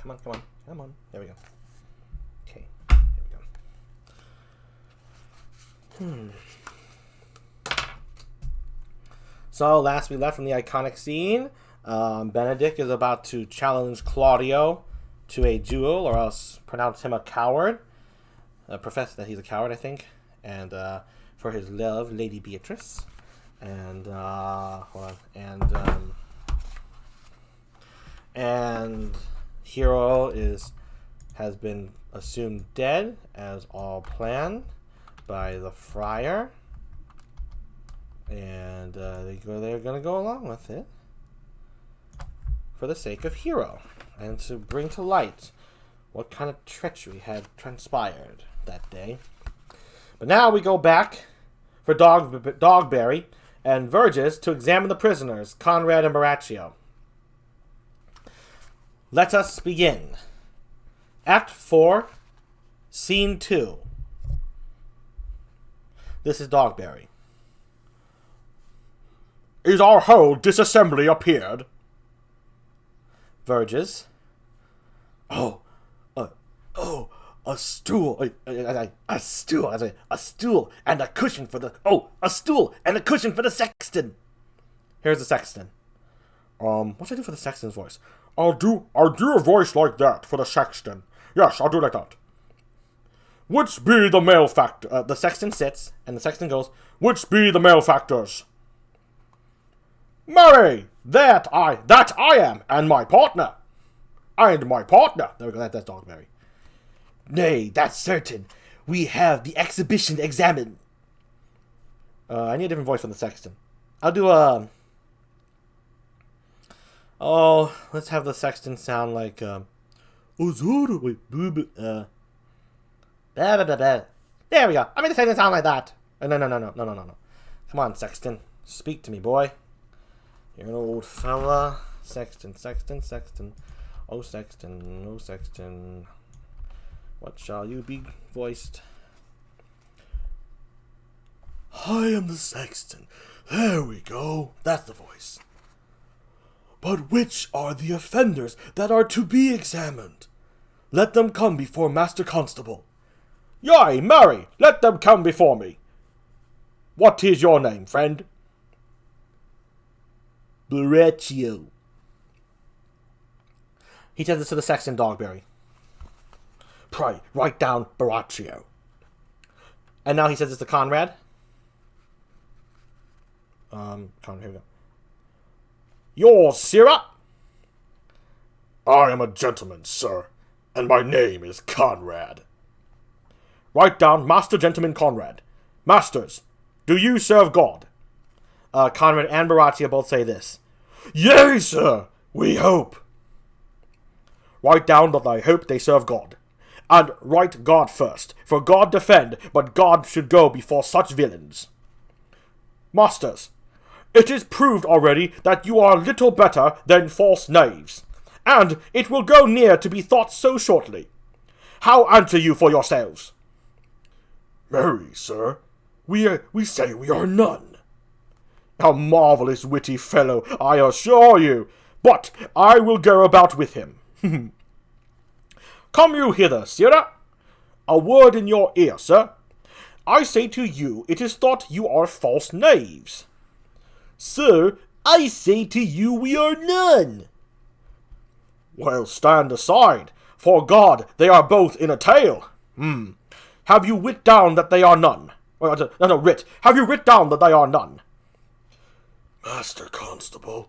Come on. There we go. Okay, here we go. So, last we left from the iconic scene, Benedict is about to challenge Claudio to a duel, or else pronounce him a coward. Profess that he's a coward, I think. And for his love, Lady Beatrice. And, hold on. And Hero has been assumed dead, as all planned, by the friar. And they're going to go along with it for the sake of Hero, and to bring to light what kind of treachery had transpired that day. But now we go back for Dogberry and Verges to examine the prisoners, Conrad and Borachio. Let us begin. Act 4, Scene 2. This is Dogberry. Is our whole disassembly appeared? Verges. A stool. A stool and a cushion for the sexton. Here's the sexton. What should I do for the sexton's voice? I'll do a voice like that for the sexton. Yes, I'll do like that. Which be the malefactor? The sexton sits, and the sexton goes, which be the malefactors? Marry, that I am, and my partner. There we go, that's Dogberry. Nay, that's certain. We have the exhibition examined. I need a different voice from the sexton. I'll do let's have the sexton sound like, There we go. I made the sexton sound like that. No. Come on, sexton. Speak to me, boy. You're an old fella. Sexton. Oh, sexton. What shall you be voiced? I am the sexton. There we go. That's the voice. But which are the offenders that are to be examined? Let them come before Master Constable. Yea, marry, let them come before me. What is your name, friend? Borachio. He says this to the sexton, Dogberry. Pray, write down Borachio. And now he says this to Conrad. Conrad, here we go. Yours, sirrah? I am a gentleman, sir, and my name is Conrad. Write down Master Gentleman Conrad. Masters, do you serve God? Conrad and Borachio both say this. Yea, sir, we hope. Write down that I hope they serve God. And write God first, for God defend, but God should go before such villains. Masters, it is proved already that you are little better than false knaves, and it will go near to be thought so shortly. How answer you for yourselves? Marry, sir, we say we are none. A marvellous witty fellow, I assure you, but I will go about with him. Come you hither, sirrah. A word in your ear, sir. I say to you, it is thought you are false knaves. Sir, I say to you, we are none. Well, stand aside. For God, they are both in a tale. Have you writ down that they are none? Have you writ down that they are none? Master Constable,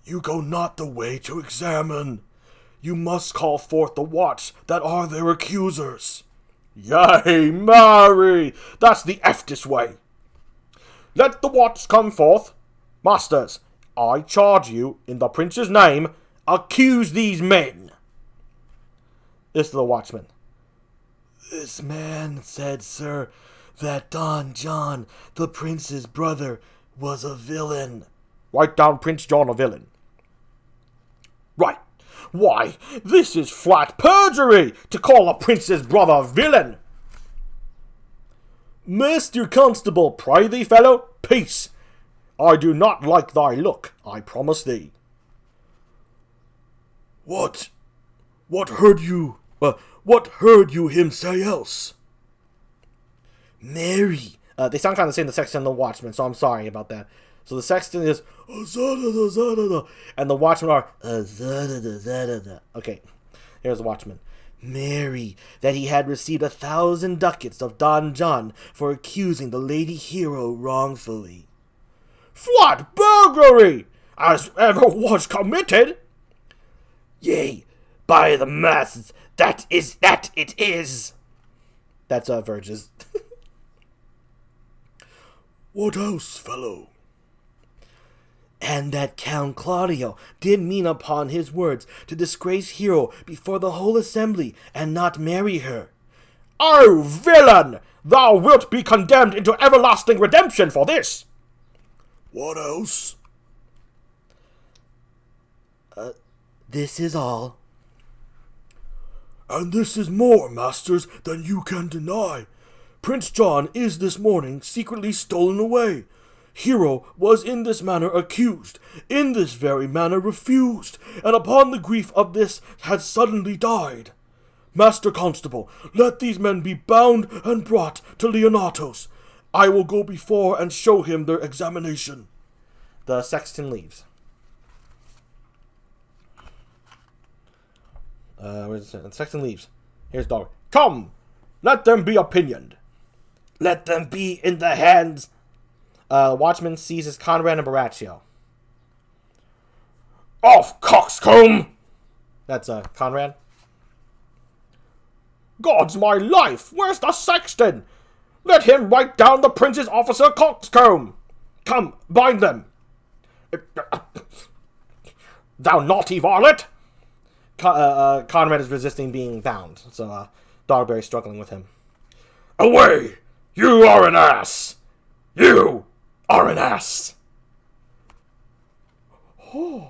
you go not the way to examine. You must call forth the watch that are their accusers. Yea, marry, that's the eftest way. Let the watch come forth. Masters, I charge you, in the prince's name, accuse these men. This is the watchman. This man said, sir, that Don John, the prince's brother, was a villain. Write down Prince John a villain. Right. Why, this is flat perjury to call a prince's brother villain. Master Constable, pray thee, fellow, peace. I do not like thy look, I promise thee. What What heard you him say else? Mary. They sound kind of the same, the sexton and the watchman, so I'm sorry about that. So the sexton is, and the watchmen are, okay, here's the watchman. Mary, that he had received 1,000 ducats of Don John for accusing the lady hero wrongfully. What burglary as ever was committed? Yea, by the masses, that it is. That's Verges. What else, fellow? And that Count Claudio did mean upon his words to disgrace Hero before the whole assembly, and not marry her. O villain! Thou wilt be condemned into everlasting redemption for this. What else? This is all. And this is more, masters, than you can deny. Prince John is this morning secretly stolen away. Hero was in this manner accused, in this very manner refused, and upon the grief of this had suddenly died. Master Constable, let these men be bound and brought to Leonatos. I will go before and show him their examination. The sexton leaves. The sexton leaves. Here's Dog. Come, let them be opinioned. Let them be in the hands. Watchman seizes Conrad and Baraccio. Off, coxcomb! That's Conrad. God's my life! Where's the sexton? Let him write down the prince's officer coxcomb. Come, bind them. Thou naughty varlet! Conrad is resisting being bound, so Dogberry's struggling with him. Away! You are an ass! You are an ass! Oh!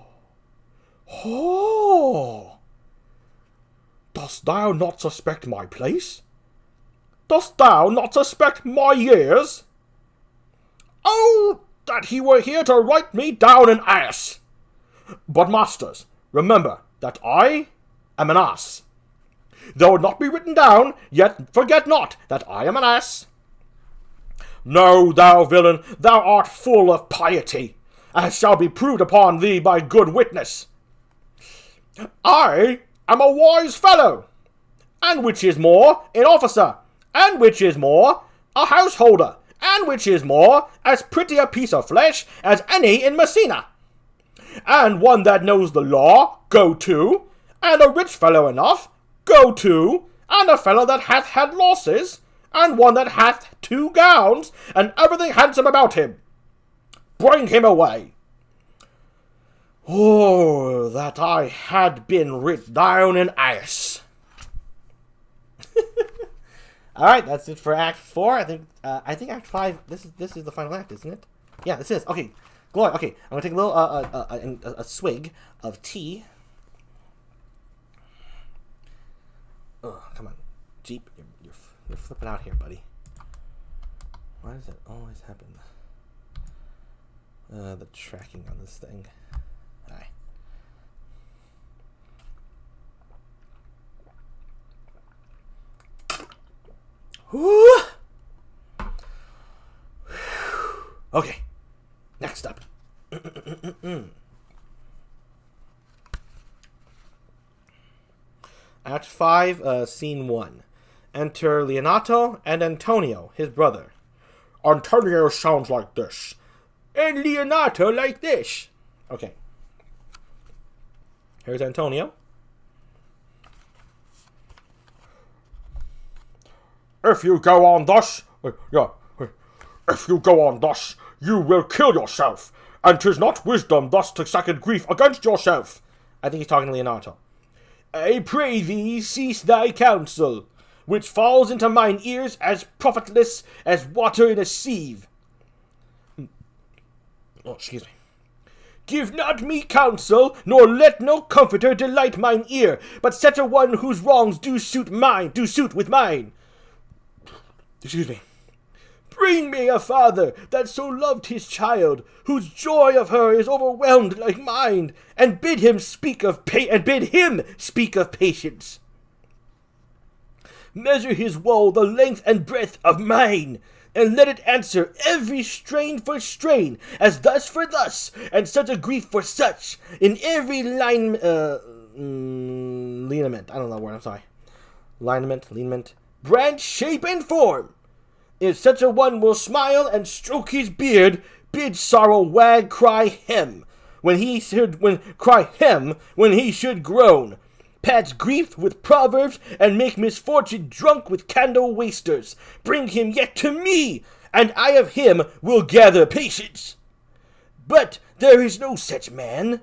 Oh! Dost thou not suspect my place? Dost thou not suspect my years? Oh, that he were here to write me down an ass! But, masters, remember that I am an ass. Though it not be written down, yet forget not that I am an ass. No, thou villain, thou art full of piety, as shall be proved upon thee by good witness. I am a wise fellow, and which is more, an officer, and which is more, a householder, and which is more, as pretty a piece of flesh as any in Messina. And one that knows the law, go to, and a rich fellow enough, go to, and a fellow that hath had losses, and one that hath 2 gowns, and everything handsome about him. Bring him away. Oh, that I had been writ down an ass. Alright, that's it for Act 4. I think Act 5, this is the final act, isn't it? Yeah, this is. Okay, Glory. Okay, I'm gonna take a little, a swig of tea. Oh, come on. Jeep, you're flipping out here, buddy. Why does it always happen? The tracking on this thing. Hi. Whew. Okay. Next up. Act 5, Scene 1. Enter Leonato and Antonio, his brother. Antonio sounds like this. And Leonato like this. Okay. Here's Antonio. If you go on thus, you will kill yourself, and 'tis not wisdom thus to second grief against yourself. I think he's talking to Leonato. I pray thee, cease thy counsel, which falls into mine ears as profitless as water in a sieve. Oh, excuse me. Give not me counsel, nor let no comforter delight mine ear, but set a one whose wrongs do suit with mine. Excuse me. Bring me a father that so loved his child, whose joy of her is overwhelmed like mine, and bid him speak of patience. Measure his woe the length and breadth of mine, and let it answer every strain for strain, as thus for thus, and such a grief for such, in every lineament, I don't know the word, I'm sorry. Lineament, branch, shape, and form. If such a one will smile and stroke his beard, bid sorrow wag cry hem, when he should groan. Patch grief with proverbs, and make misfortune drunk with candle wasters. Bring him yet to me, and I of him will gather patience. But there is no such man.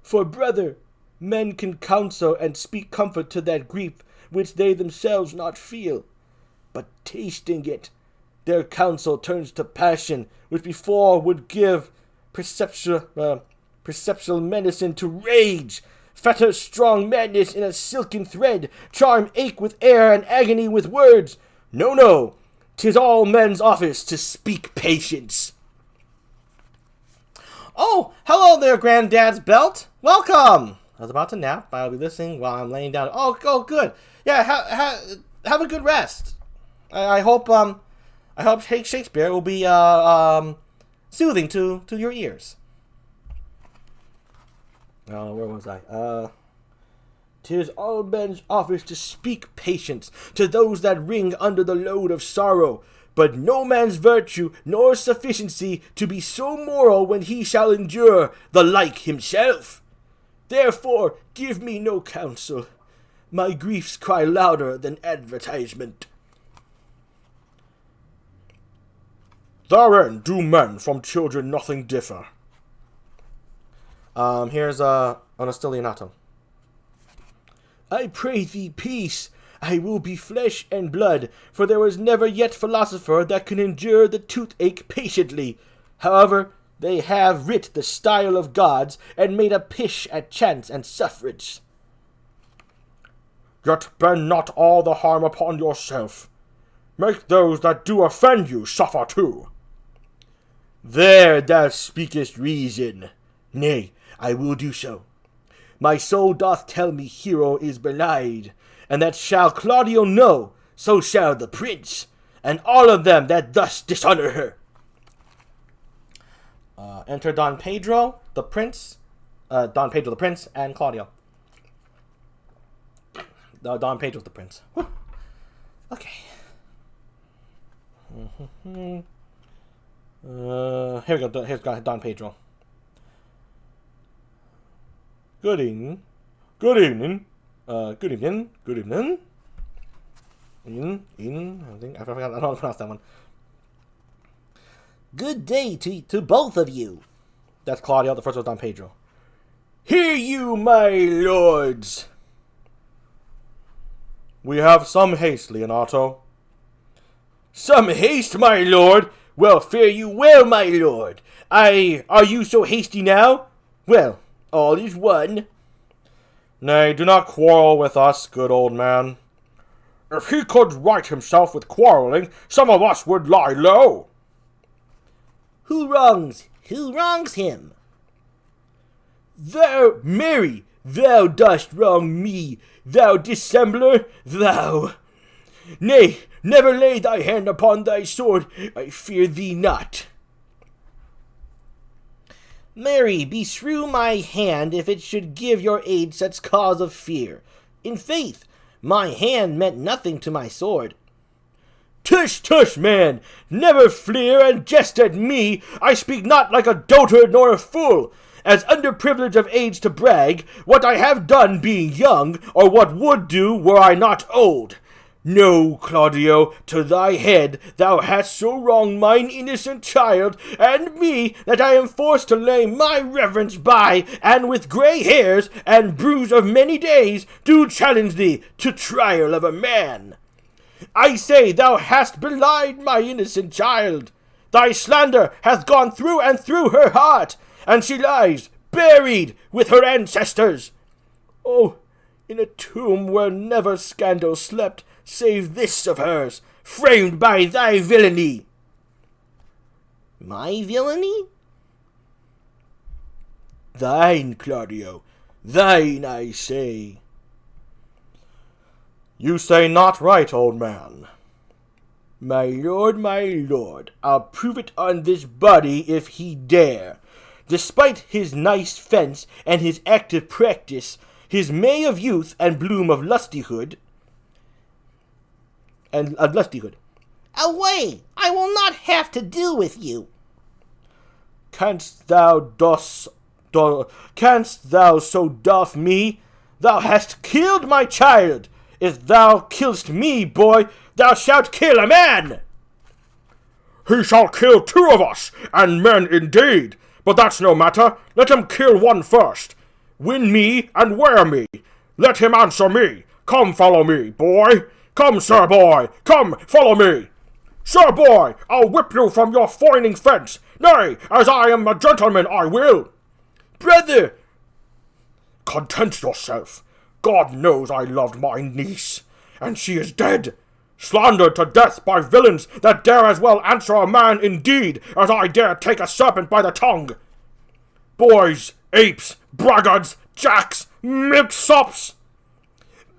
For, brother, men can counsel and speak comfort to that grief which they themselves not feel. But tasting it, their counsel turns to passion, which before would give perceptual medicine to rage, fetter strong madness in a silken thread, charm ache with air and agony with words. No, 'tis all men's office to speak patience. Oh, hello there, Granddad's belt. Welcome. I was about to nap, but I'll be listening while I'm laying down. Oh, good. Yeah, have a good rest. I hope Shakespeare will be soothing to your ears. Oh, where was I? 'Tis all men's office to speak patience to those that wring under the load of sorrow, but no man's virtue nor sufficiency to be so moral when he shall endure the like himself. Therefore give me no counsel. My griefs cry louder than advertisement. Therein do men from children nothing differ. Here's Onostilianato. I pray thee peace. I will be flesh and blood, for there was never yet philosopher that can endure the toothache patiently. However, they have writ the style of gods, and made a pish at chance and suffrage. Yet bend not all the harm upon yourself. Make those that do offend you suffer too. There thou speakest reason. Nay, I will do so. My soul doth tell me Hero is belied, and that shall Claudio know, so shall the prince, and all of them that thus dishonor her. Enter Don Pedro the prince, and Claudio. Don Pedro's the prince. Whew. Okay. Here we go. Here's Don Pedro. Good evening. Good evening. Good evening. Good evening. I forgot. I don't know how to pronounce that one. Good day to both of you. That's Claudio. The first was Don Pedro. Hear you, my lords. We have some haste, Leonato. Some haste, my lord? Well, fare you well, my lord. Are you so hasty now? Well, all is one. Nay, do not quarrel with us, good old man. If he could right himself with quarreling, some of us would lie low. Who wrongs him? Thou, Mary, thou dost wrong me, thou dissembler, thou. Nay, never lay thy hand upon thy sword, I fear thee not. Mary, beshrew my hand if it should give your aid such cause of fear. In faith, my hand meant nothing to my sword. Tush, tush, man! Never fleer and jest at me. I speak not like a dotard nor a fool, as underprivileged of age to brag, what I have done being young, or what would do were I not old. No, Claudio, to thy head, thou hast so wronged mine innocent child, and me, that I am forced to lay my reverence by, and with grey hairs, and bruise of many days, do challenge thee to trial of a man. I say thou hast belied my innocent child. Thy slander hath gone through and through her heart, and she lies buried with her ancestors. Oh, in a tomb where never scandal slept, save this of hers, framed by thy villainy. My villainy? Thine, Claudio, thine, I say. You say not right, old man. My lord, I'll prove it on this body if he dare. Despite his nice fence and his active practice, his May of youth and bloom of lustihood, Away! I will not have to do with you. Canst thou so doff me? Thou hast killed my child. If thou kill'st me, boy, thou shalt kill a man. He shall kill 2 of us, and men indeed. But that's no matter. Let him kill one first. Win me and wear me. Let him answer me. Come, follow me, boy. Come, sir boy. Come, follow me. Sir boy, I'll whip you from your foining fence. Nay, as I am a gentleman, I will. Brother! Content yourself. God knows I loved my niece, and she is dead. Slandered to death by villains that dare as well answer a man indeed as I dare take a serpent by the tongue. Boys, apes, braggarts, jacks, milksops.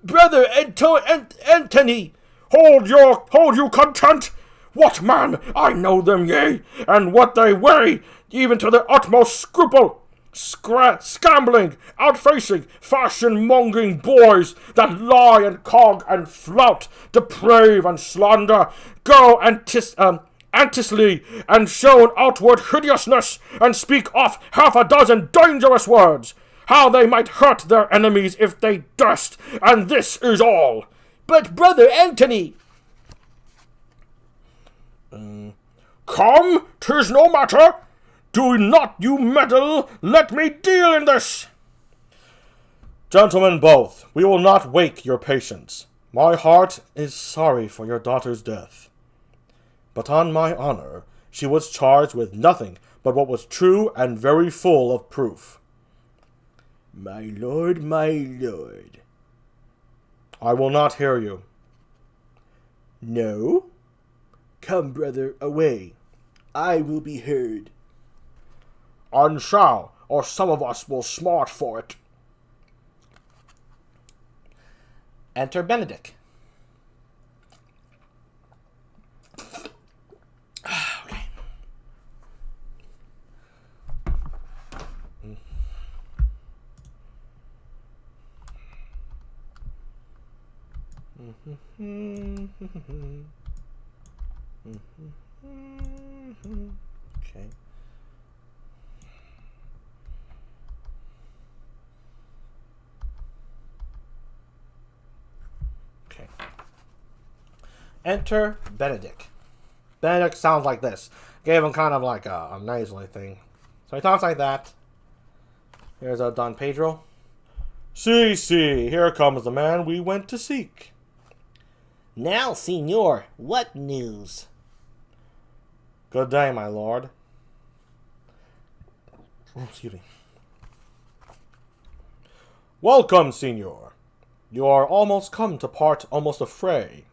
Brother Anthony! Hold you content! What, man? I know them, yea, and what they weigh, even to the utmost scruple. Scambling, outfacing, fashion-mongering boys that lie and cog and flout, deprave and slander, go antisly and show an outward hideousness, and speak off 6 dangerous words, how they might hurt their enemies if they durst, and this is all. But, brother Anthony! Come, 'tis no matter. Do not you meddle. Let me deal in this. Gentlemen both, we will not wake your patience. My heart is sorry for your daughter's death. But on my honor, she was charged with nothing but what was true and very full of proof. My lord, my lord. I will not hear you. No? Come, brother, away. I will be heard. And shall, or some of us will smart for it. Enter Benedict. Okay. Okay. Okay. Enter Benedict. Benedict sounds like this. Gave him kind of like a nasally thing. So he talks like that. Here's Don Pedro. See, here comes the man we went to seek. Now, senor, what news? Good day, my lord. Oh, excuse me. Welcome, senor. You are almost come to part almost a fray.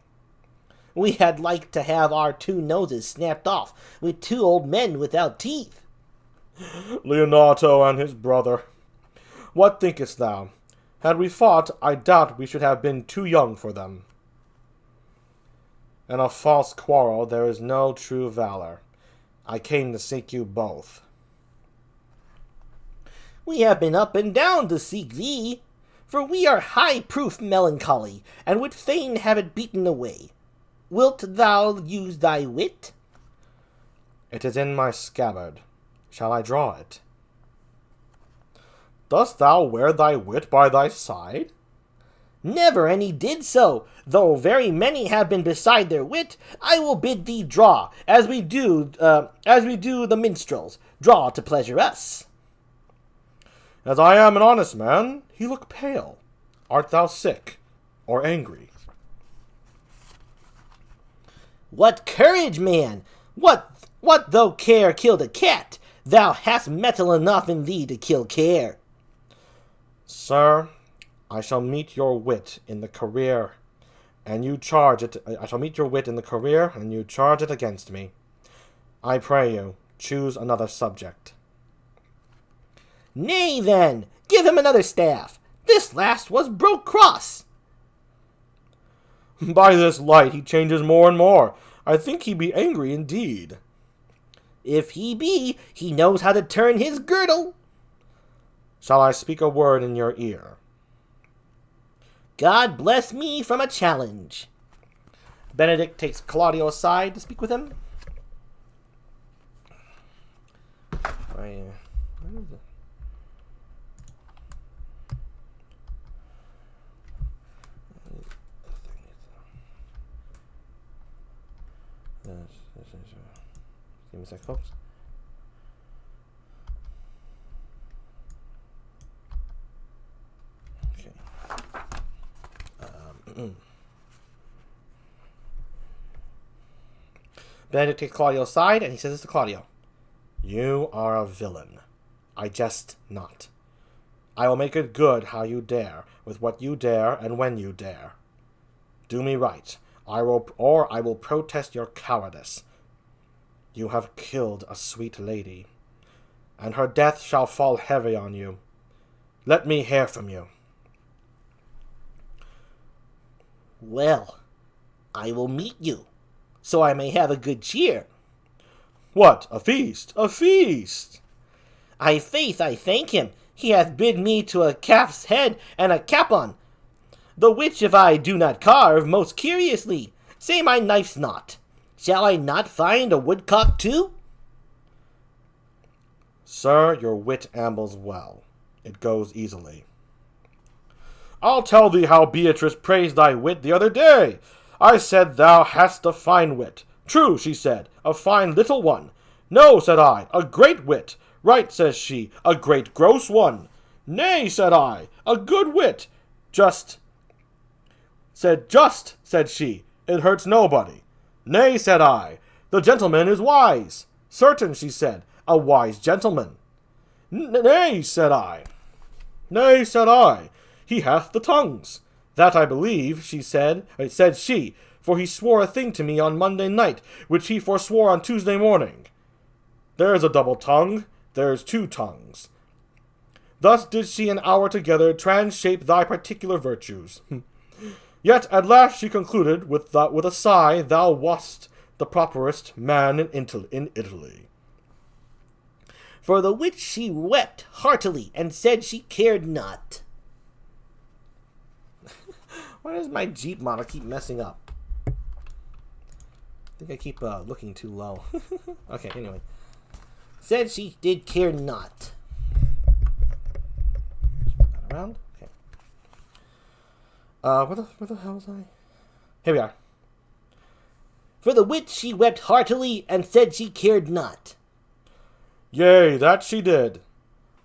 We had like to have our 2 noses snapped off with 2 old men without teeth. Leonato and his brother. What thinkest thou? Had we fought, I doubt we should have been too young for them. In a false quarrel there is no true valor. I came to seek you both. We have been up and down to seek thee, for we are high-proof melancholy, and would fain have it beaten away. Wilt thou use thy wit? It is in my scabbard. Shall I draw it? Dost thou wear thy wit by thy side? Never any did so, though very many have been beside their wit. I will bid thee draw, as we do the minstrels, draw to pleasure us. As I am an honest man, he look pale. Art thou sick, or angry? What courage, man! What though care killed a cat? Thou hast metal enough in thee to kill care. Sir, I shall meet your wit in the career, and you charge it. I shall meet your wit in the career, and you charge it against me. I pray you, Choose another subject. Nay, then, give him another staff. This last was broke cross. By this light he changes more and more. I think he be angry indeed. If he be, he knows how to turn his girdle. Shall I speak a word in your ear? God bless me from a challenge. Benedict takes Claudio aside to speak with him. Where is it? Give me a sec, folks. Okay. Benedict takes Claudio aside, and he says this to Claudio. You are a villain. I jest not. I will make it good how you dare, with what you dare, and when you dare. Do me right, I will protest your cowardice. You have killed a sweet lady, and her death shall fall heavy on you. Let me hear from you. Well, I will meet you, so I may have a good cheer. What, a feast, a feast! I faith I thank him, he hath bid me to a calf's head and a capon, the which if I do not carve most curiously, say my knife's not. Shall I not find a woodcock too? Sir, your wit ambles well. It goes easily. I'll tell thee how Beatrice praised thy wit the other day. I said thou hadst a fine wit. True, she said, a fine little one. No, said I, a great wit. Right, says she, a great gross one. Nay, said I, a good wit. Just, said she, it hurts nobody. Nay, said I, the gentleman is wise. Certain, she said, a wise gentleman. Nay, said I. Nay, said I, he hath the tongues. That I believe, said she, for he swore a thing to me on Monday night, which he forswore on Tuesday morning. There's a double tongue, there's two tongues. Thus did she an hour together transshape thy particular virtues. Yet at last she concluded with a sigh, thou wast the properest man in Italy. For the which she wept heartily, and said she cared not. Why does my GEEP model keep messing up? I think I keep looking too low. Okay, anyway. Said she did care not. Put that around. Okay. Where the hell was I? Here we are. For the which she wept heartily, and said she cared not. Yea, that she did.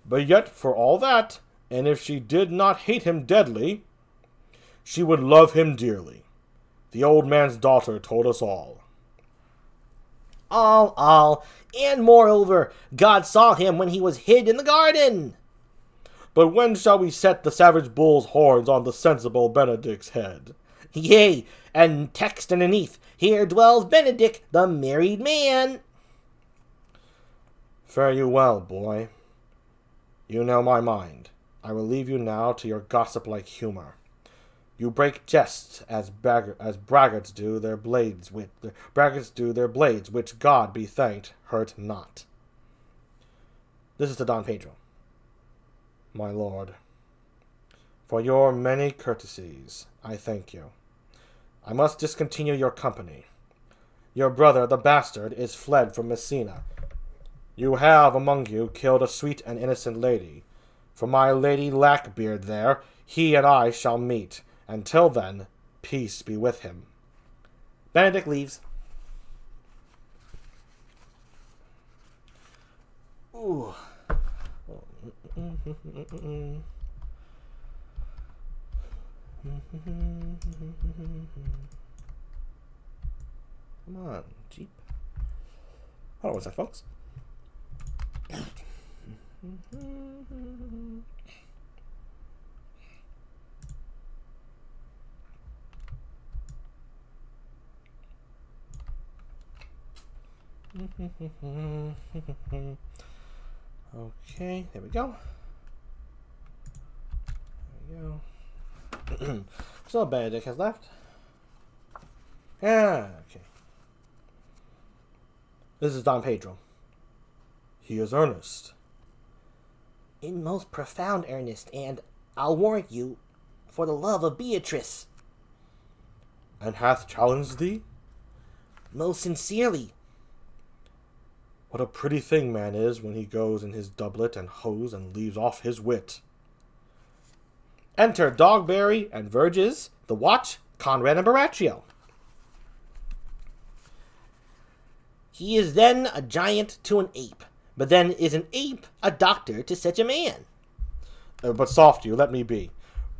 But yet, for all that, and if she did not hate him deadly, she would love him dearly. The old man's daughter told us all. All, and moreover, God saw him when he was hid in the garden. But when shall we set the savage bull's horns on the sensible Benedict's head? Yea, and text underneath, here dwells Benedict, the married man. Fare you well, boy. You know my mind. I will leave you now to your gossip-like humor. You break jests as braggarts do their blades, which God be thanked hurt not. This is to Don Pedro. My lord, for your many courtesies, I thank you. I must discontinue your company. Your brother, the bastard, is fled from Messina. You have among you killed a sweet and innocent lady. For my lady Lackbeard there, he and I shall meet. Until then, peace be with him. Benedict leaves. Ooh. Come on, GEEP. Hold on one sec, folks. Okay, there we go. There we go. So Benedict has left. Yeah, okay. This is Don Pedro. He is earnest. In most profound earnest, and I'll warrant you, for the love of Beatrice. And hath challenged thee? Most sincerely. What a pretty thing man is when he goes in his doublet and hose and leaves off his wit. Enter Dogberry and Verges, the Watch, Conrad, and Baraccio. He is then a giant to an ape, but then is an ape a doctor to such a man? But soft you, let me be.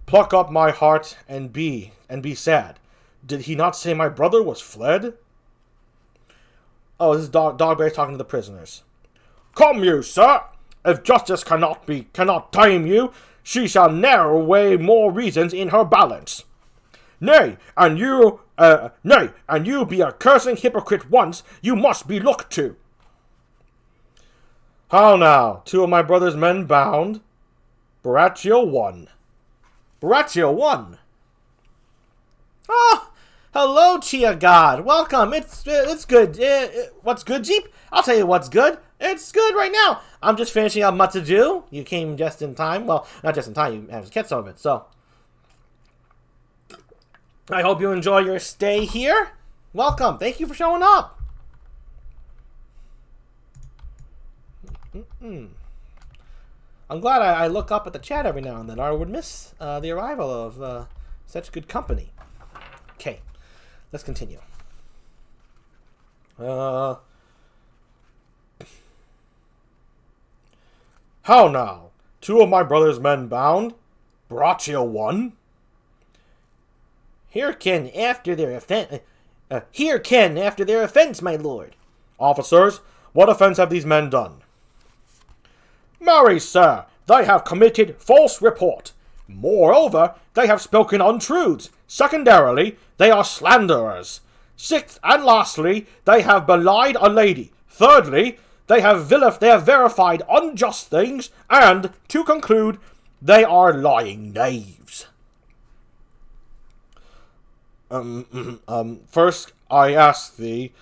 Pluck up my heart and be sad. Did he not say my brother was fled? Oh, this is Dogberry talking to the prisoners. Come you, sir! If justice cannot tame you, she shall ne'er weigh more reasons in her balance. Nay, and you be a cursing hypocrite once, you must be looked to. How now, 2 of my brother's men bound? Baraccio won. Baraccio won. Oh, hello, Chia God. Welcome. It's good. What's good, GEEP? I'll tell you what's good. It's good right now. I'm just finishing up Adieu. You came just in time. Well, not just in time. You managed to catch some of it. So, I hope you enjoy your stay here. Welcome. Thank you for showing up. I'm glad I look up at the chat every now and then, or I would miss the arrival of such good company. Okay, let's continue. How now? 2 of my brother's men bound? Baraccio won? Hearken after their offense, my lord. Officers, what offense have these men done? Marry, sir, they have committed false report. Moreover, they have spoken untruths. Secondarily, they are slanderers. 6th and lastly, they have belied a lady. Thirdly, they have verified unjust things. And, to conclude, they are lying knaves. First, I ask thee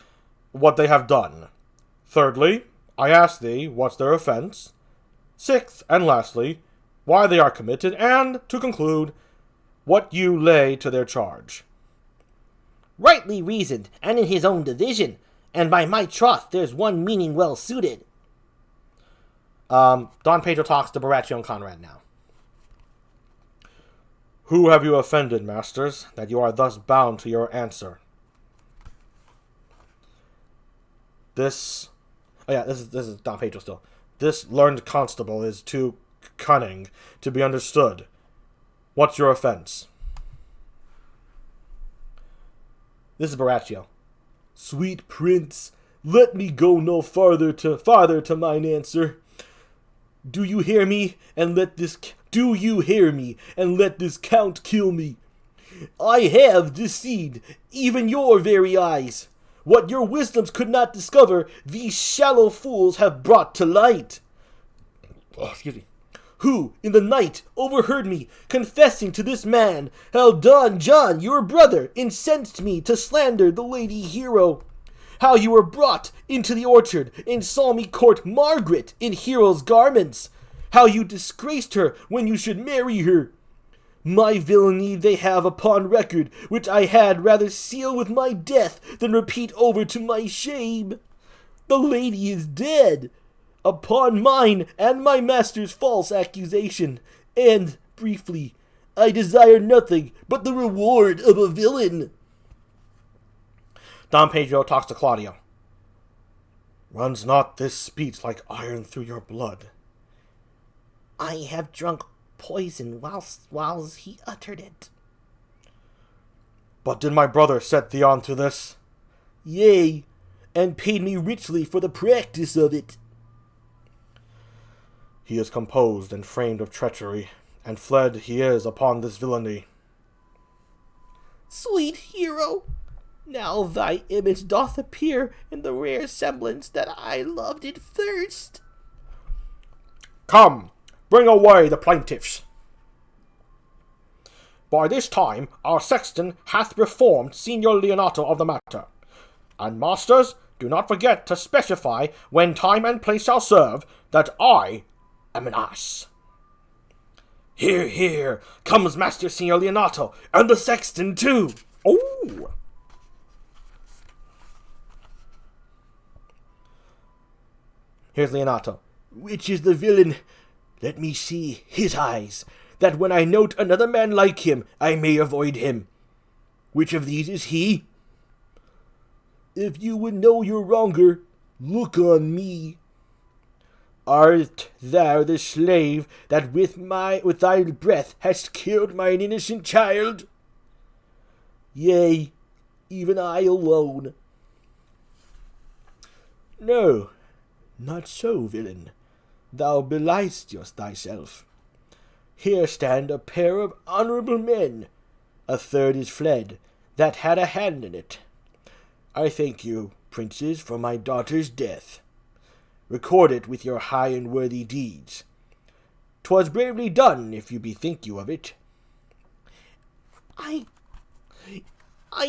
what they have done. Thirdly, I ask thee what's their offense. 6th and lastly, why they are committed, and, to conclude, what you lay to their charge. Rightly reasoned, and in his own division, and by my troth there's one meaning well suited. Don Pedro talks to Baraccio and Conrad now. Who have you offended, masters, that you are thus bound to your answer? This is Don Pedro still. This learned constable is too cunning to be understood. What's your offense? This is Baraccio. Sweet prince, let me go no farther to mine answer. Do you hear me, and let this count kill me? I have deceived even your very eyes. What your wisdoms could not discover, these shallow fools have brought to light. Who, in the night, overheard me confessing to this man, how Don John, your brother, incensed me to slander the lady Hero. How you were brought into the orchard and saw me court Margaret in Hero's garments. How you disgraced her when you should marry her. My villainy they have upon record, which I had rather seal with my death than repeat over to my shame. The lady is dead, upon mine and my master's false accusation, and, briefly, I desire nothing but the reward of a villain. Don Pedro talks to Claudio. Runs not this speech like iron through your blood? I have drunk poison whilst he uttered it. But did my brother set thee on to this? Yea, and paid me richly for the practice of it. He is composed and framed of treachery, and fled he is upon this villainy. Sweet Hero, Now thy image doth appear in the rare semblance that I loved it first. Come, bring away the plaintiffs. By this time our sexton hath reformed Signor Leonato of the matter. And masters, do not forget to specify, when time and place shall serve, that I am an ass. Here, here, comes Master Signor Leonato, and the sexton too. Oh! Here's Leonato. Which is the villain? Let me see his eyes, that when I note another man like him, I may avoid him. Which of these is he? If you would know your wronger, look on me. Art thou the slave that with thy breath hast killed mine innocent child? Yea, even I alone. No, not so, villain. Thou beliest thyself. Here stand a pair of honourable men. A third is fled, that had a hand in it. I thank you, princes, for my daughter's death. Record it with your high and worthy deeds. 'Twas bravely done, if you bethink you of it. I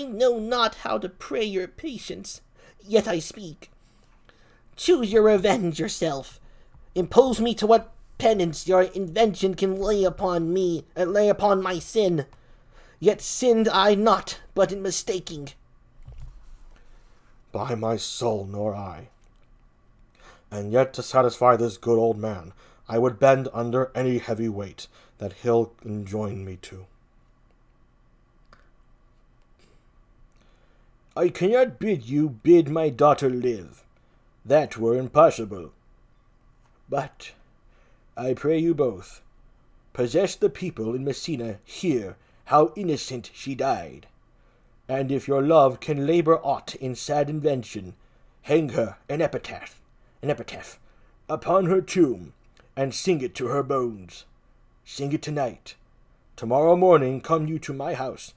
know not how to pray your patience, yet I speak. Choose your revenge yourself. Impose me to what penance your invention can lay upon me, and lay upon my sin. Yet sinned I not, but in mistaking. By my soul, nor I. And yet to satisfy this good old man, I would bend under any heavy weight that he'll enjoin me to. I cannot bid my daughter live. That were impossible. But I pray you both, possess the people in Messina hear how innocent she died. And if your love can labour aught in sad invention, hang her an epitaph upon her tomb, and sing it to her bones. Sing it tonight. Tomorrow morning come you to my house,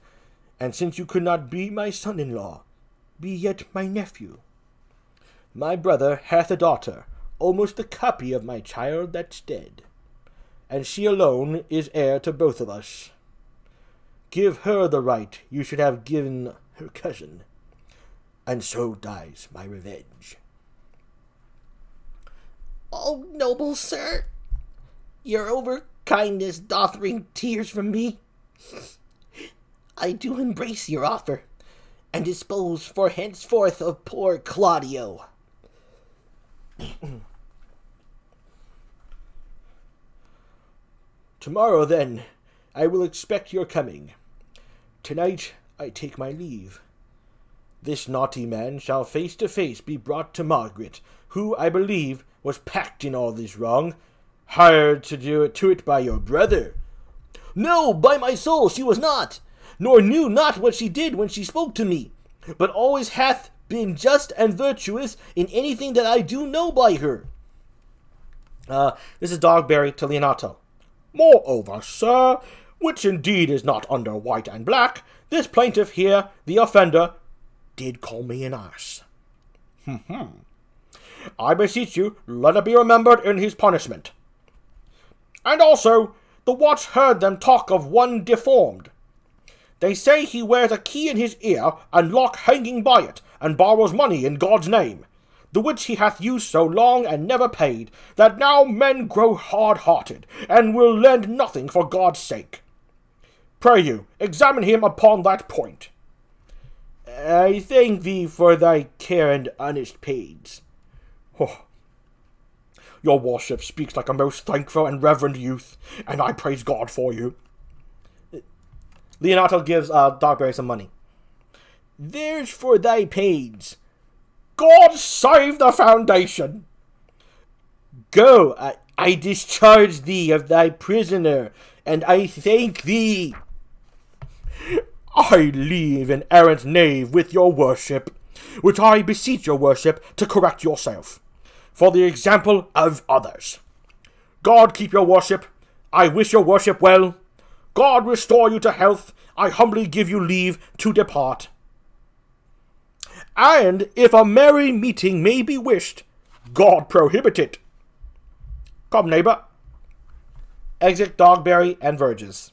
and since you could not be my son-in-law, be yet my nephew. My brother hath a daughter, almost the copy of my child that's dead, and she alone is heir to both of us. Give her the right you should have given her cousin, and so dies my revenge. Oh, noble sir, your overkindness doth wring tears from me. I do embrace your offer, and dispose for henceforth of poor Claudio. Tomorrow, then, I will expect your coming. Tonight I take my leave. This naughty man shall face to face be brought to Margaret, who, I believe, was packed in all this wrong, hired to do it by your brother. No, by my soul, she was not, nor knew not what she did when she spoke to me, but always hath been just and virtuous in anything that I do know by her. This is Dogberry to Leonato. Moreover, sir, which indeed is not under white and black, this plaintiff here, the offender, did call me an ass. I beseech you, let it be remembered in his punishment. And also, the watch heard them talk of one deformed. They say he wears a key in his ear, and lock hanging by it, and borrows money in God's name, the which he hath used so long and never paid, that now men grow hard-hearted, and will lend nothing for God's sake. Pray you, examine him upon that point. I thank thee for thy care and honest pains. Oh. Your worship speaks like a most thankful and reverend youth, and I praise God for you. Leonato gives Dogberry some money. There's for thy pains. God save the Foundation! Go, I discharge thee of thy prisoner, and I thank thee. I leave an errant knave with your worship, which I beseech your worship to correct yourself, for the example of others. God keep your worship. I wish your worship well. God restore you to health. I humbly give you leave to depart. And if a merry meeting may be wished, God prohibit it. Come, neighbor. Exit Dogberry and Verges.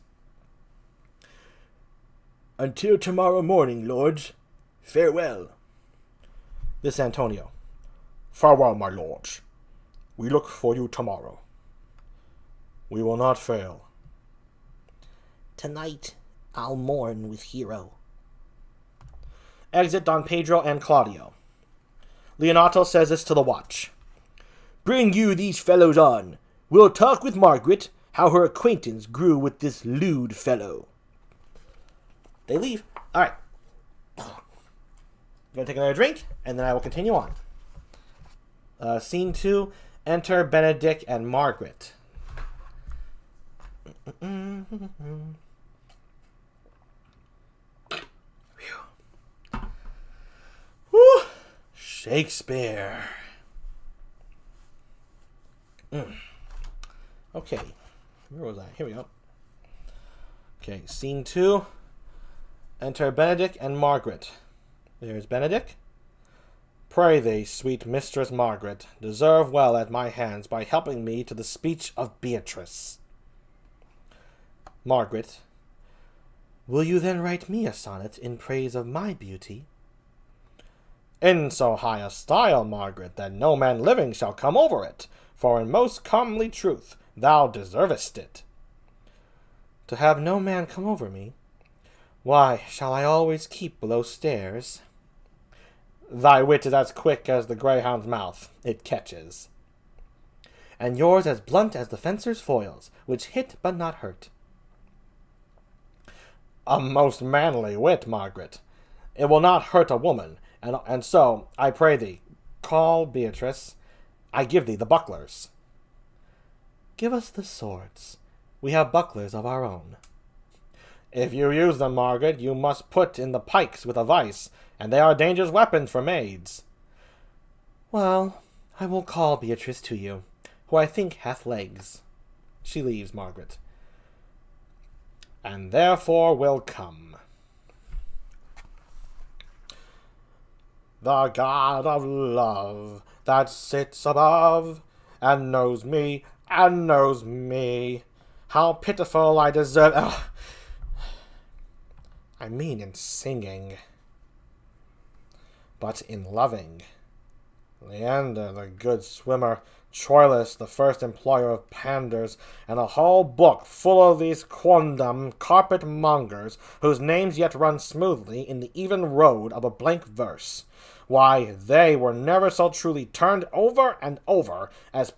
Until tomorrow morning, lords. Farewell. This Antonio. Farewell, my lords. We look for you tomorrow. We will not fail. Tonight, I'll mourn with Hero. Exit Don Pedro and Claudio. Leonato says this to the watch. Bring you these fellows on. We'll talk with Margaret how her acquaintance grew with this lewd fellow. They leave. All right. I'm going to take another drink, and then I will continue on. Scene 2. Enter Benedict and Margaret. Whew. Shakespeare. Okay. Where was I? Here we go. Okay, scene 2. Enter Benedict and Margaret. There's Benedict. Pray thee, sweet Mistress Margaret, deserve well at my hands by helping me to the speech of Beatrice. Margaret. Will you then write me a sonnet in praise of my beauty? In so high a style, Margaret, that no man living shall come over it, for in most comely truth thou deservest it. To have no man come over me? Why, shall I always keep below stairs? Thy wit is as quick as the greyhound's mouth, it catches. And yours as blunt as the fencer's foils, which hit but not hurt. A most manly wit, Margaret. It will not hurt a woman, and so, I pray thee, call Beatrice. I give thee the bucklers. Give us the swords. We have bucklers of our own. If you use them, Margaret, you must put in the pikes with a vice, and they are dangerous weapons for maids. Well, I will call Beatrice to you, who I think hath legs. She leaves, Margaret. And therefore will come. The God of love that sits above, and knows me, how pitiful I deserve. I mean in singing, but in loving. Leander, the good swimmer, Troilus, the first employer of panders, and a whole book full of these quondam carpet-mongers, whose names yet run smoothly in the even road of a blank verse. Why, they were never so truly turned over and over as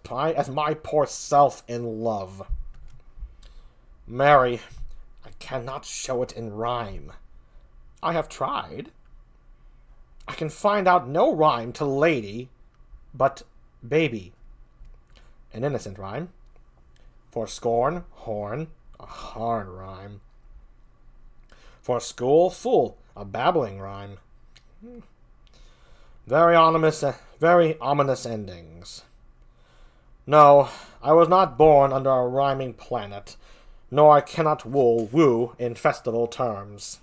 my poor self in love. Mary, I cannot show it in rhyme. I have tried. I can find out no rhyme to lady, but baby. An innocent rhyme. For scorn, horn, a hard rhyme. For school, fool, a babbling rhyme. Very ominous endings. No, I was not born under a rhyming planet, nor I cannot woo in festival terms.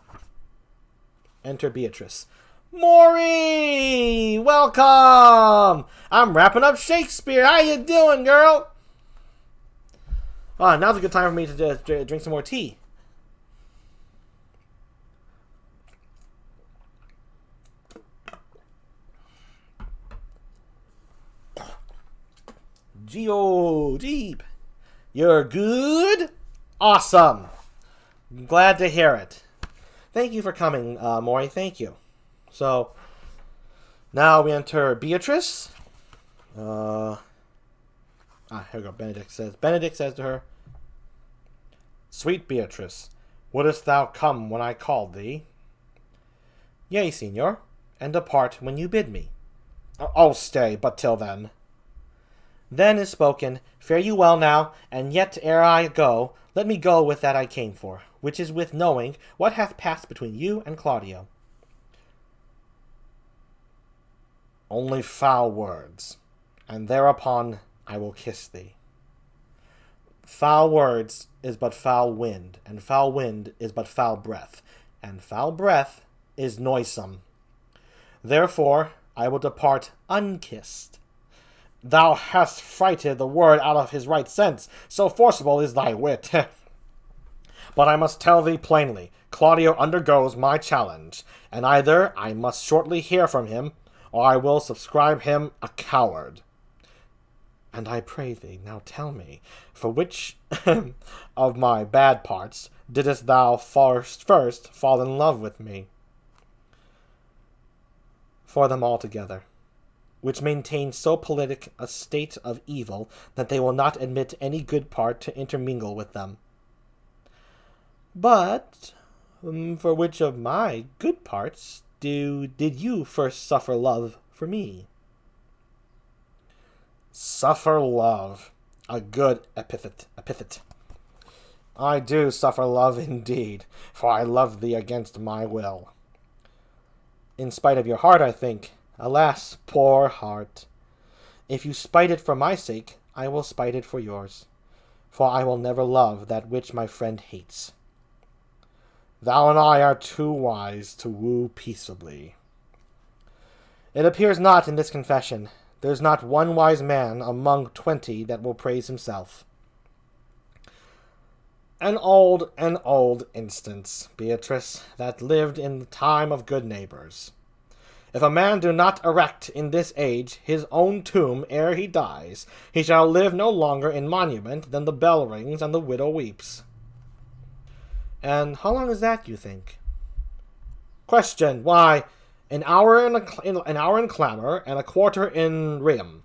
Enter Beatrice. Maury! Welcome! I'm wrapping up Shakespeare. How you doing, girl? Now's a good time for me to drink some more tea. GEEP. You're good? Awesome. Glad to hear it. Thank you for coming, Maury. Thank you. So, now we enter Beatrice. Here we go. Benedict says to her, Sweet Beatrice, wouldst thou come when I called thee? Yea, Signor, and depart when you bid me. Oh, stay, but till then. Then is spoken, fare you well now, and yet ere I go, let me go with that I came for, which is with knowing what hath passed between you and Claudio. Only foul words, and thereupon I will kiss thee. Foul words is but foul wind, and foul wind is but foul breath, and foul breath is noisome. Therefore I will depart unkissed. Thou hast frighted the word out of his right sense, so forcible is thy wit. But I must tell thee plainly, Claudio undergoes my challenge, and either I must shortly hear from him, or I will subscribe him a coward. And I pray thee, now tell me, for which of my bad parts didst thou first fall in love with me? For them all together, which maintain so politic a state of evil that they will not admit any good part to intermingle with them. But for which of my good parts did you first suffer love for me? Suffer love. A good epithet. I do suffer love indeed, for I love thee against my will. In spite of your heart, I think. Alas, poor heart! If you spite it for my sake, I will spite it for yours, for I will never love that which my friend hates. Thou and I are too wise to woo peaceably. It appears not in this confession. There's not one wise man among 20 that will praise himself. An old instance, Beatrice, that lived in the time of good neighbors. If a man do not erect in this age his own tomb ere he dies, he shall live no longer in monument than the bell rings and the widow weeps. And how long is that, you think? Question. Why, an hour in clamor and a quarter in riem.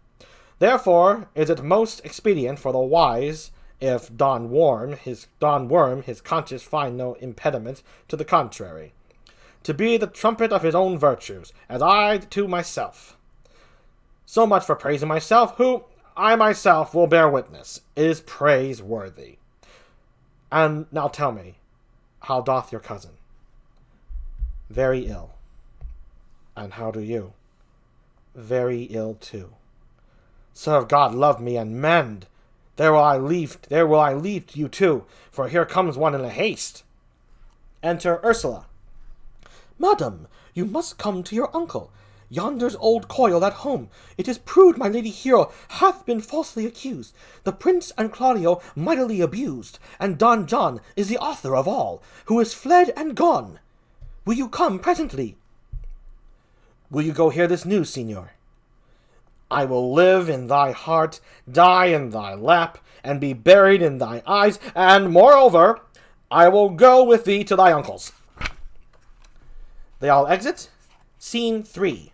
Therefore is it most expedient for the wise, if Don Worm his conscience find no impediment to the contrary, to be the trumpet of his own virtues, as I to myself. So much for praising myself, who, I myself will bear witness, is praiseworthy. And now tell me, how doth your cousin? Very ill. And how do you? Very ill too. Serve God, love me, and mend. There will I leave you too, for here comes one in a haste. Enter Ursula. Madam, you must come to your uncle. Yonder's old coil at home. It is proved my lady Hero hath been falsely accused, the prince and Claudio mightily abused, and Don John is the author of all, who is fled and gone. Will you come presently? Will you go hear this news, Signor? I will live in thy heart, die in thy lap, and be buried in thy eyes, and, moreover, I will go with thee to thy uncle's. They all exit. Scene 3.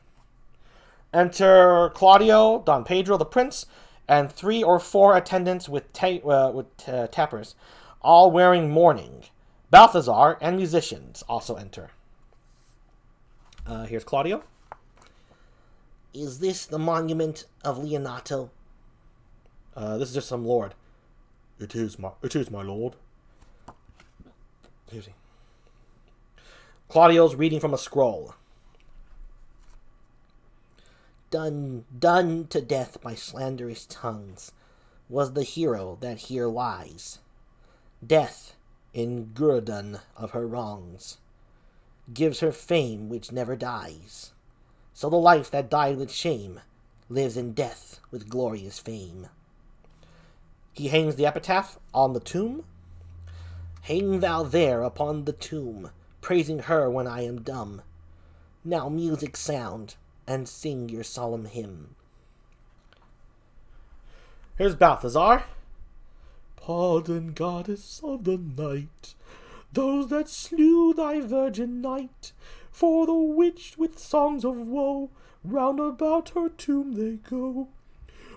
Enter Claudio, Don Pedro, the prince, and 3 or 4 attendants with tappers, all wearing mourning. Balthazar and musicians also enter. Here's Claudio. Is this the monument of Leonato? This is just some lord. It is my lord. Excuse me. Claudio's reading from a scroll. Done to death by slanderous tongues was the hero that here lies. Death, in guerdon of her wrongs, gives her fame which never dies. So the life that died with shame lives in death with glorious fame. He hangs the epitaph on the tomb. Hang thou there upon the tomb, praising her when I am dumb. Now music sound, and sing your solemn hymn. Here's Balthazar. Pardon, goddess of the night, those that slew thy virgin night, for the which with songs of woe round about her tomb they go.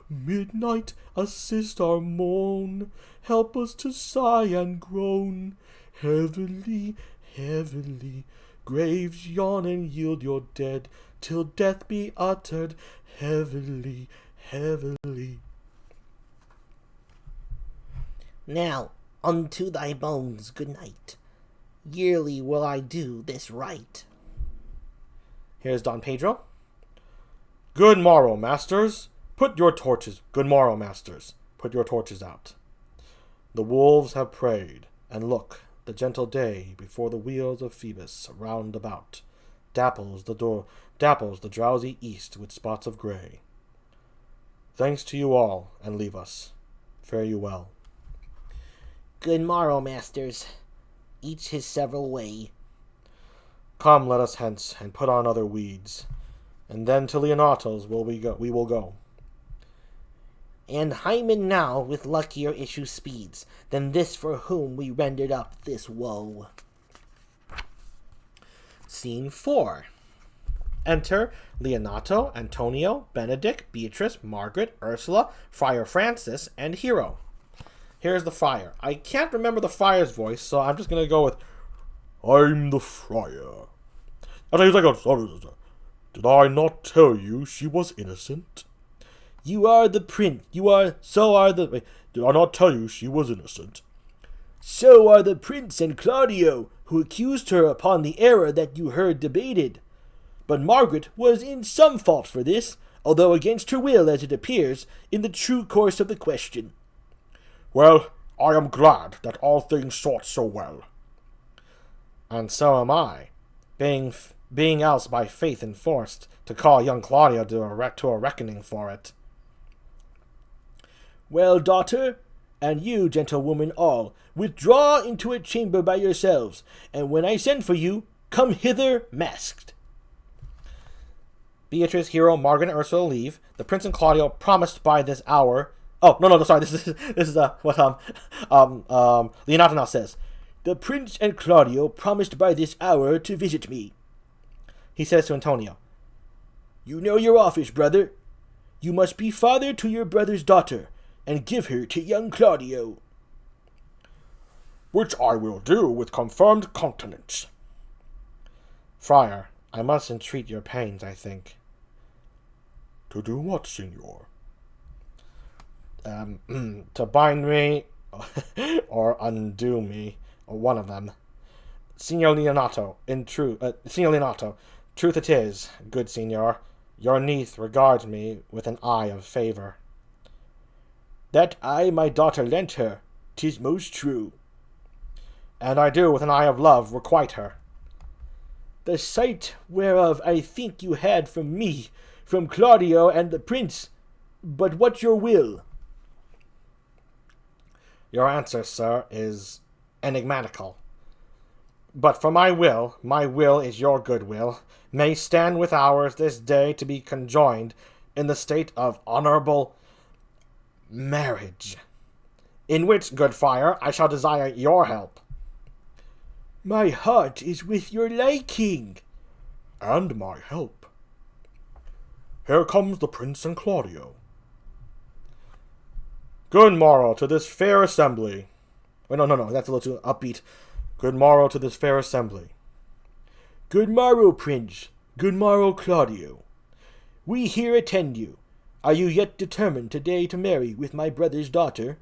Midnight, assist our moan, help us to sigh and groan. Heavily, heavily, graves yawn and yield your dead, till death be uttered, heavily, heavily. Now, unto thy bones good night. Yearly will I do this right. Here's Don Pedro. Good morrow, masters. Good morrow, masters. Put your torches out. The wolves have prayed, and look, the gentle day before the wheels of Phoebus round about dapples the drowsy east with spots of gray. Thanks to you all, and leave us. Fare you well. Good morrow, masters. Each his several way. Come, let us hence, and put on other weeds, and then to Leonato's we will go. And Hymen now with luckier issue speeds than this for whom we rendered up this woe. Scene 4. Enter Leonato, Antonio, Benedict, Beatrice, Margaret, Ursula, Friar Francis, and Hero. Here's the friar. I can't remember the friar's voice, so I'm just going to go with, I'm the friar. Did I not tell you she was innocent? You are the prince. Did I not tell you she was innocent? So are the prince and Claudio, who accused her upon the error that you heard debated. But Margaret was in some fault for this, although against her will, as it appears, in the true course of the question. Well, I am glad that all things sort so well. And so am I, being else by faith enforced to call young Claudio to a reckoning for it. Well, daughter, and you, gentlewoman all, withdraw into a chamber by yourselves, and when I send for you, come hither masked. Beatrice, Hero, Margaret, and Ursula leave. The prince and Claudio promised by this hour. Oh, no, sorry. This is what Leonato now says. The prince and Claudio promised by this hour to visit me. He says to Antonio, You know your office, brother. You must be father to your brother's daughter, and give her to young Claudio. Which I will do with confirmed countenance. Friar, I must entreat your pains, I think. To do what, signor? To bind me, or undo me, or one of them. Signor Leonato, truth it is, good signor, your niece regards me with an eye of favour. That eye my daughter lent her, 'tis most true. And I do with an eye of love requite her. The sight whereof I think you had from me, from Claudio and the prince, but what your will? Your answer, sir, is enigmatical. But for my will is your good will, may stand with ours this day to be conjoined in the state of honourable marriage, in which, good friar, I shall desire your help. My heart is with your liking. And my help. Here comes the prince and Claudio. Good morrow to this fair assembly. Wait, no, that's a little too upbeat. Good morrow to this fair assembly. Good morrow, prince. Good morrow, Claudio. We here attend you. Are you yet determined today to marry with my brother's daughter?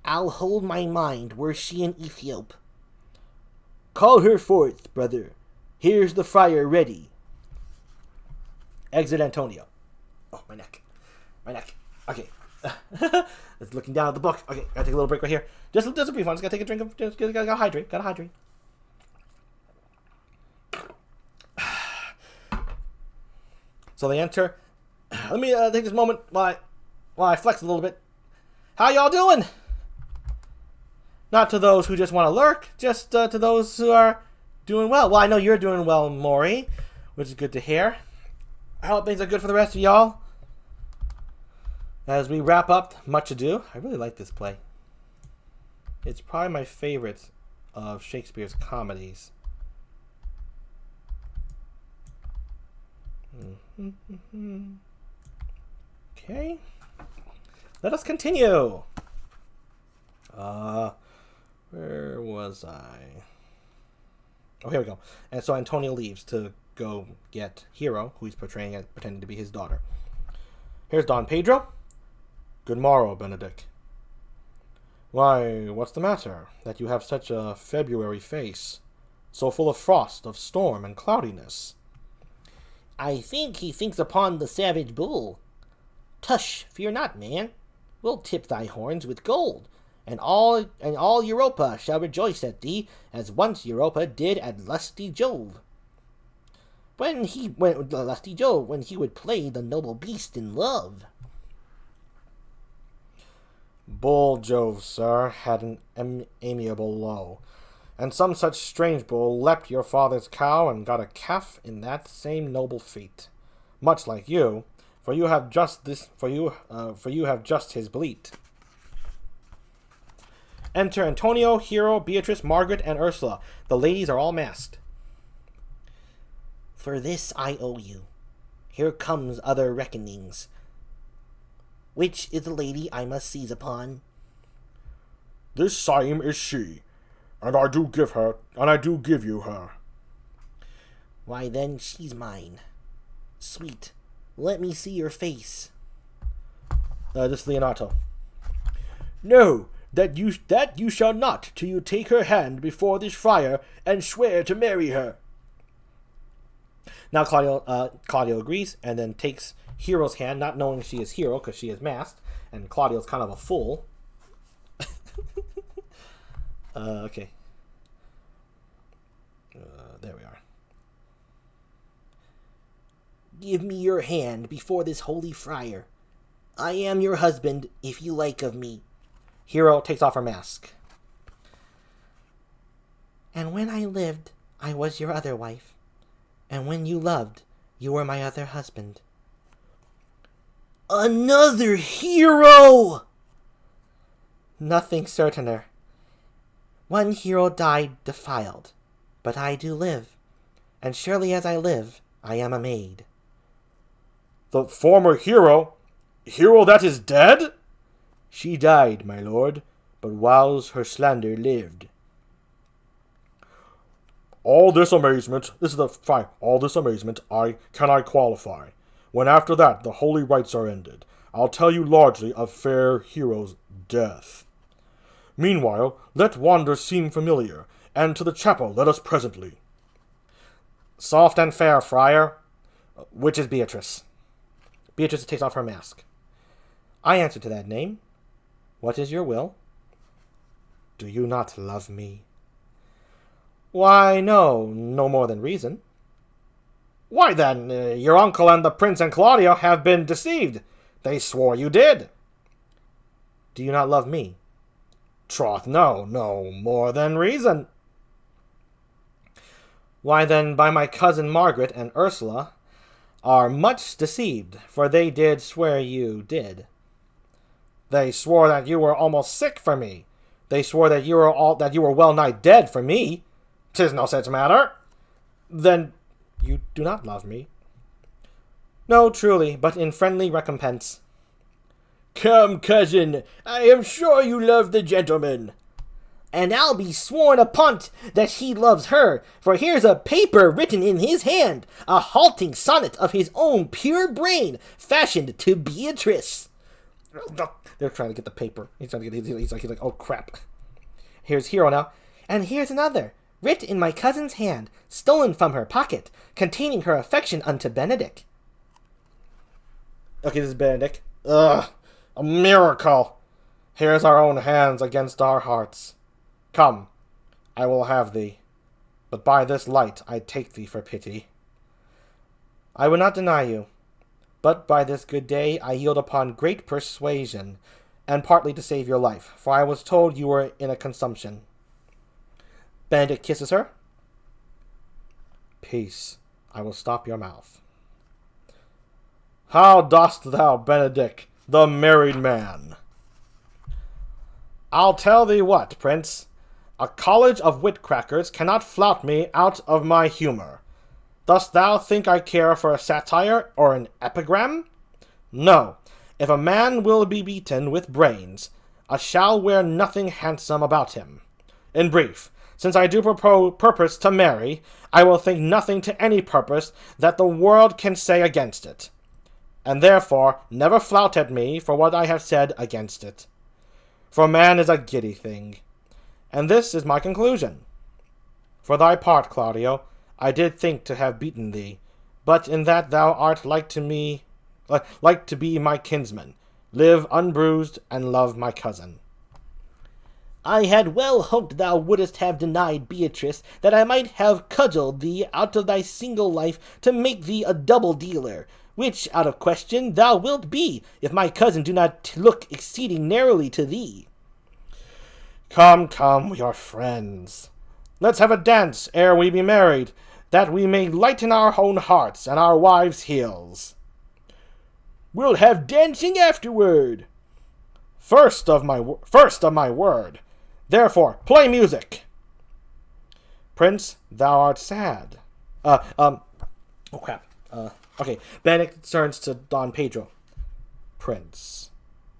I'll hold my mind were she an Ethiop. Call her forth, brother. Here's the friar ready. Exit Antonio. Oh, my neck. Okay. It's looking down at the book. Okay, gotta take a little break right here. Just a brief one. Just gotta take a drink of. Just gotta hydrate. So they enter. Let me take this moment while I flex a little bit. How y'all doing? Not to those who just want to lurk, just to those who are doing well. Well, I know you're doing well, Maury, which is good to hear. I hope things are good for the rest of y'all. As we wrap up Much Ado, I really like this play. It's probably my favorite of Shakespeare's comedies. Okay. Let us continue. Where was I? Oh, here we go. And so Antonio leaves to go get Hero, who he's pretending to be his daughter. Here's Don Pedro. Good morrow, Benedict. Why, what's the matter, that you have such a February face, so full of frost, of storm, and cloudiness? I think he thinks upon the savage bull. Tush, fear not, man. We'll tip thy horns with gold, and all Europa shall rejoice at thee, as once Europa did at lusty Jove. when Lusty Joe, when he would play the noble beast in love. Bull Jove, sir, had an amiable low, and some such strange bull leapt your father's cow and got a calf in that same noble feat, much like you, for you have just his bleat. Enter Antonio, Hero, Beatrice, Margaret, and Ursula. The ladies are all masked. For this I owe you. Here comes other reckonings. Which is the lady I must seize upon? This same is she, and I do give you her. Why then she's mine. Sweet, let me see your face. This is Leonato. No, that you shall not, till you take her hand before this friar, and swear to marry her. Now Claudio agrees, and then takes Hero's hand, not knowing she is Hero, because she is masked, and Claudio's kind of a fool. Okay. There we are. Give me your hand before this holy friar. I am your husband, if you like of me. Hero takes off her mask. And when I lived, I was your other wife. And when you loved, you were my other husband. Another hero! Nothing certainer. One hero died defiled, but I do live, and surely as I live, I am a maid. The former hero that is dead? She died, my lord, but whiles her slander lived. All this amazement can I qualify, when after that the holy rites are ended. I'll tell you largely of fair Hero's death. Meanwhile, let wander seem familiar, and to the chapel let us presently. Soft and fair, friar. Which is Beatrice? Beatrice takes off her mask. I answer to that name. What is your will? Do you not love me? Why, no more than reason. Why then, your uncle and the prince and Claudio have been deceived. They swore you did. Do you not love me? Troth, no more than reason. Why then, by my cousin Margaret and Ursula are much deceived, for they did swear you did. They swore that you were almost sick for me. They swore that you were well nigh dead for me. 'Tis no such matter. Then you do not love me? No, truly, but in friendly recompense. Come, cousin, I am sure you love the gentleman. And I'll be sworn upon't that he loves her, for here's a paper written in his hand, a halting sonnet of his own pure brain, fashioned to Beatrice. They're trying to get the paper. He's like, oh crap. Here's Hero now. And here's another, writ in my cousin's hand, stolen from her pocket, containing her affection unto Benedict. Okay, this is Benedict. Ugh, a miracle. Here's our own hands against our hearts. Come, I will have thee, but by this light I take thee for pity. I would not deny you, but by this good day I yield upon great persuasion, and partly to save your life, for I was told you were in a consumption. Benedict kisses her. Peace, I will stop your mouth. How dost thou, Benedict, the married man? I'll tell thee what, prince. A college of wit-crackers cannot flout me out of my humor. Dost thou think I care for a satire or an epigram? No. If a man will be beaten with brains, I shall wear nothing handsome about him. In brief, since I do purpose to marry, I will think nothing to any purpose that the world can say against it, and therefore never flout at me for what I have said against it. For man is a giddy thing. And this is my conclusion. For thy part, Claudio, I did think to have beaten thee, but in that thou art like to be my kinsman, live unbruised, and love my cousin. I had well hoped thou wouldst have denied Beatrice, that I might have cudgelled thee out of thy single life to make thee a double dealer, which, out of question, thou wilt be, if my cousin do not look exceeding narrowly to thee. Come, come, we are friends. Let's have a dance ere we be married, that we may lighten our own hearts and our wives' heels. We'll have dancing afterward. First of my word. Therefore, play music. Prince, thou art sad. Oh crap. Okay, Benedict turns to Don Pedro. Prince,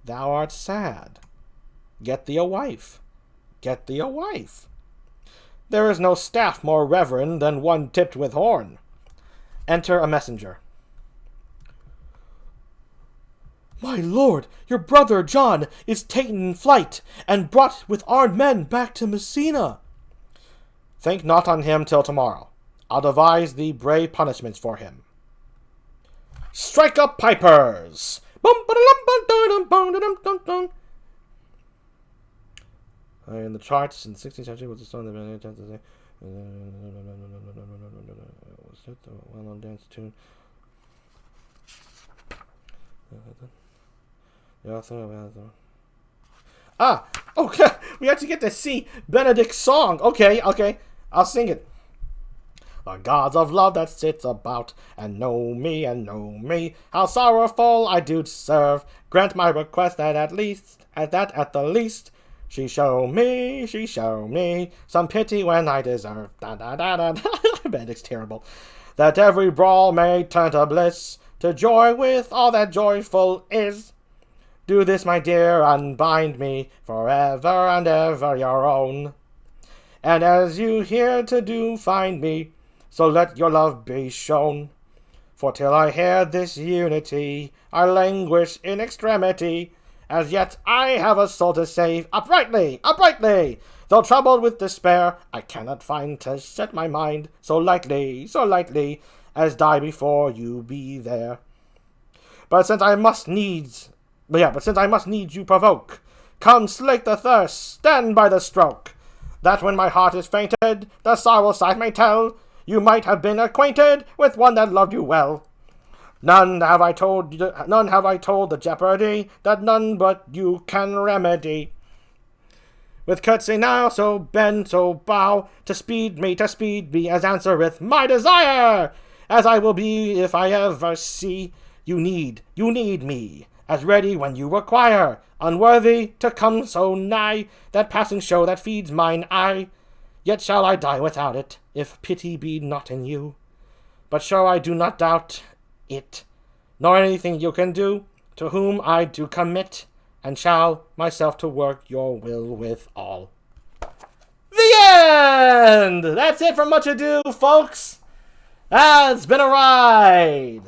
thou art sad. Get thee a wife. Get thee a wife. There is no staff more reverend than one tipped with horn. Enter a messenger. My lord, your brother John is taken in flight, and brought with armed men back to Messina. Think not on him till tomorrow. I'll devise thee brave punishments for him. Strike up pipers! In the charts in the 16th century was the song that was it the well-known dance tune? Okay. We actually get to see Benedict's song. Okay. I'll sing it. The gods of love that sits about and know me, how sorrowful I do serve. Grant my request that at the least, she show me some pity when I deserve. Benedict's terrible. That every brawl may turn to bliss, to joy with all that joyful is. Do this, my dear, unbind me, forever and ever your own. And as you here to do find me, so let your love be shown. For till I hear this unity, I languish in extremity. As yet I have a soul to save, uprightly. Though troubled with despair, I cannot find to set my mind so lightly, as die before you be there. But since I must needs you provoke, come slake the thirst, stand by the stroke, that when my heart is fainted, the sorrow sight may tell, you might have been acquainted with one that loved you well. None have I told the jeopardy, that none but you can remedy. With courtesy now, so bend, so bow, to speed me, as answereth my desire, as I will be if I ever see you need me, as ready when you require, unworthy to come so nigh, that passing show that feeds mine eye. Yet shall I die without it, if pity be not in you. But sure I do not doubt it, nor anything you can do, to whom I do commit, and shall myself to work your will with all. The end! That's it for Much Ado, folks. It's been a ride.